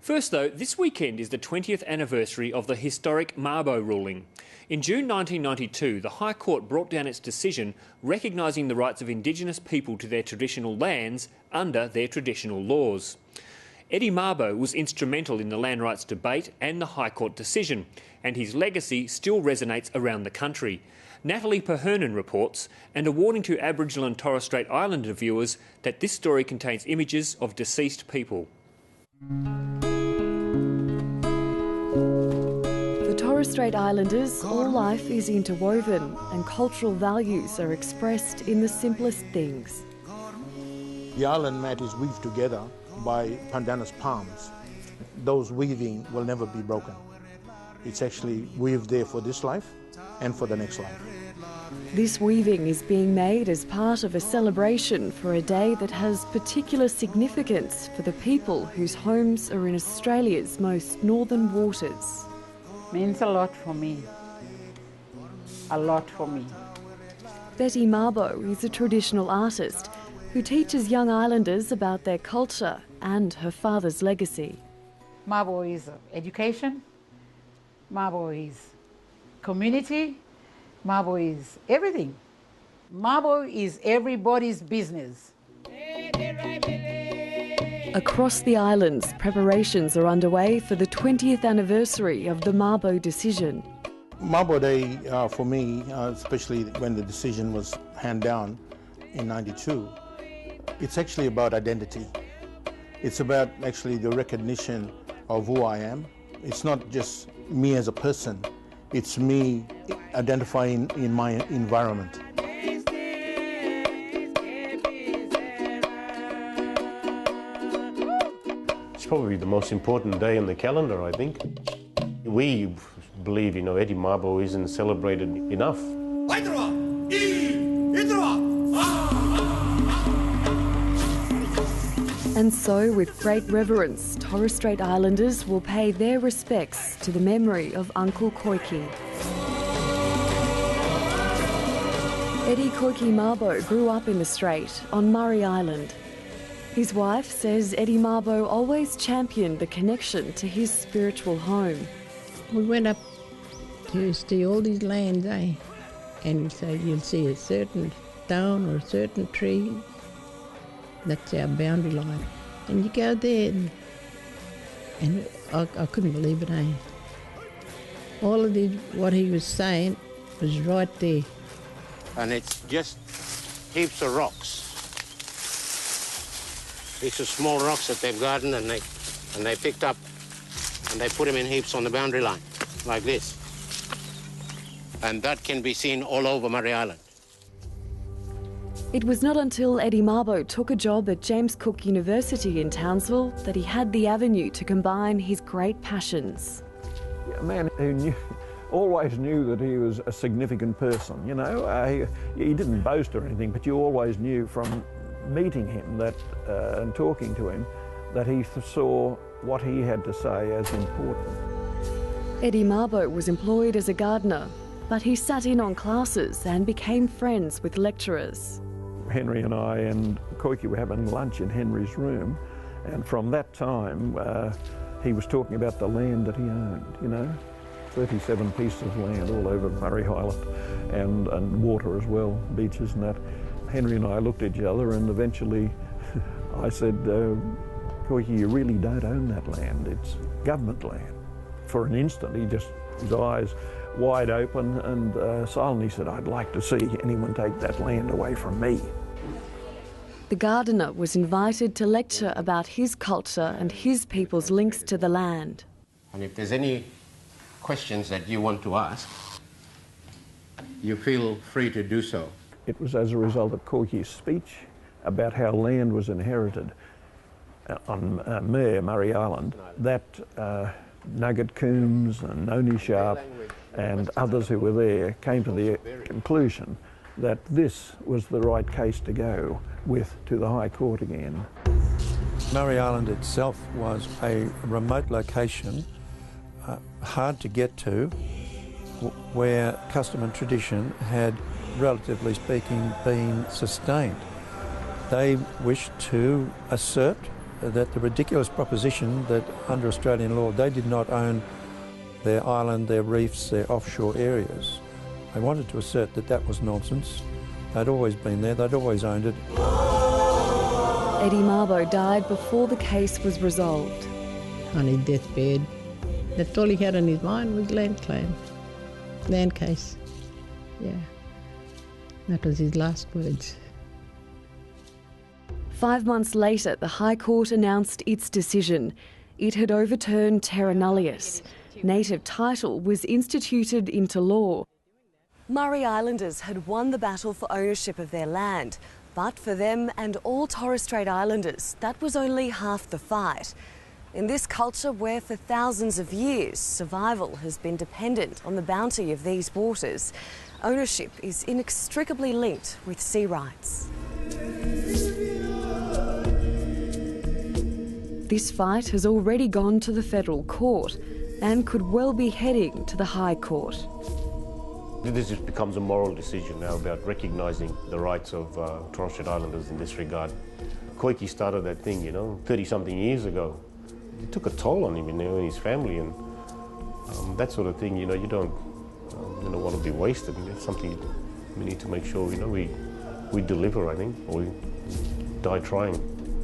First though, this weekend is the 20th anniversary of the historic Mabo ruling. In June 1992, the High Court brought down its decision recognising the rights of Indigenous people to their traditional lands under their traditional laws. Eddie Mabo was instrumental in the land rights debate and the High Court decision, and his legacy still resonates around the country. Natalie Perhernan reports, and a warning to Aboriginal and Torres Strait Islander viewers that this story contains images of deceased people. For Torres Strait Islanders, all life is interwoven and cultural values are expressed in the simplest things. The island mat is weaved together by pandanus palms. Those weaving will never be broken. It's actually weaved there for this life and for the next life. This weaving is being made as part of a celebration for a day that has particular significance for the people whose homes are in Australia's most northern waters. Means a lot for me. A lot for me. Betty Mabo is a traditional artist who teaches young islanders about their culture and her father's legacy. Mabo is education, Mabo is community, Mabo is everything. Mabo is everybody's business. Across the islands, preparations are underway for the 20th anniversary of the Mabo decision. Mabo Day, for me, especially when the decision was handed down in '92, it's actually about identity. It's about actually the recognition of who I am. It's not just me as a person, it's me identifying in my environment. It's probably the most important day in the calendar, I think. We believe, Eddie Mabo isn't celebrated enough. And so, with great reverence, Torres Strait Islanders will pay their respects to the memory of Uncle Koiki. Eddie Koiki Mabo grew up in the Strait on Murray Island. His wife says Eddie Mabo always championed the connection to his spiritual home. We went up to see all these lands, and so you'll see a certain stone or a certain tree. That's our boundary line. And you go there and I couldn't believe it, All of what he was saying was right there. And it's just heaps of rocks. These are small rocks that they've gardened and they picked up and they put them in heaps on the boundary line, like this. And that can be seen all over Murray Island. It was not until Eddie Mabo took a job at James Cook University in Townsville that he had the avenue to combine his great passions. A man who always knew that he was a significant person, he didn't boast or anything, but you always knew from meeting him and talking to him that he saw what he had to say as important. Eddie Mabo was employed as a gardener, but he sat in on classes and became friends with lecturers. Henry and I and Koiki were having lunch in Henry's room, and from that time he was talking about the land that he owned, 37 pieces of land all over Murray Island and water as well, beaches and that. Henry and I looked at each other and eventually I said, Koiki, you really don't own that land, it's government land. For an instant his eyes wide open and silently said, I'd like to see anyone take that land away from me. The gardener was invited to lecture about his culture and his people's links to the land. And if there's any questions that you want to ask, you feel free to do so. It was as a result of Koiki's speech about how land was inherited on Murray Island that Nugget Coombs and Noni Sharp and others who were there came to the conclusion that this was the right case to go with to the High Court again. Murray Island itself was a remote location, hard to get to, where custom and tradition had, relatively speaking, been sustained. They wished to assert that the ridiculous proposition that under Australian law they did not own their island, their reefs, their offshore areas. They wanted to assert that that was nonsense. They'd always been there, they'd always owned it. Eddie Mabo died before the case was resolved. On his deathbed, that's all he had on his mind was land claim, land case. Yeah, that was his last words. 5 months later, the High Court announced its decision. It had overturned terra nullius. Native title was instituted into law. Murray Islanders had won the battle for ownership of their land, but for them and all Torres Strait Islanders, that was only half the fight. In this culture where for thousands of years survival has been dependent on the bounty of these waters, ownership is inextricably linked with sea rights. This fight has already gone to the federal court and could well be heading to the High Court. This just becomes a moral decision now about recognising the rights of Torres Strait Islanders in this regard. Koiki started that thing, 30-something years ago. It took a toll on him, and his family, and that sort of thing, you don't want to be wasted. And it's something we need to make sure, we deliver, I think, or we die trying.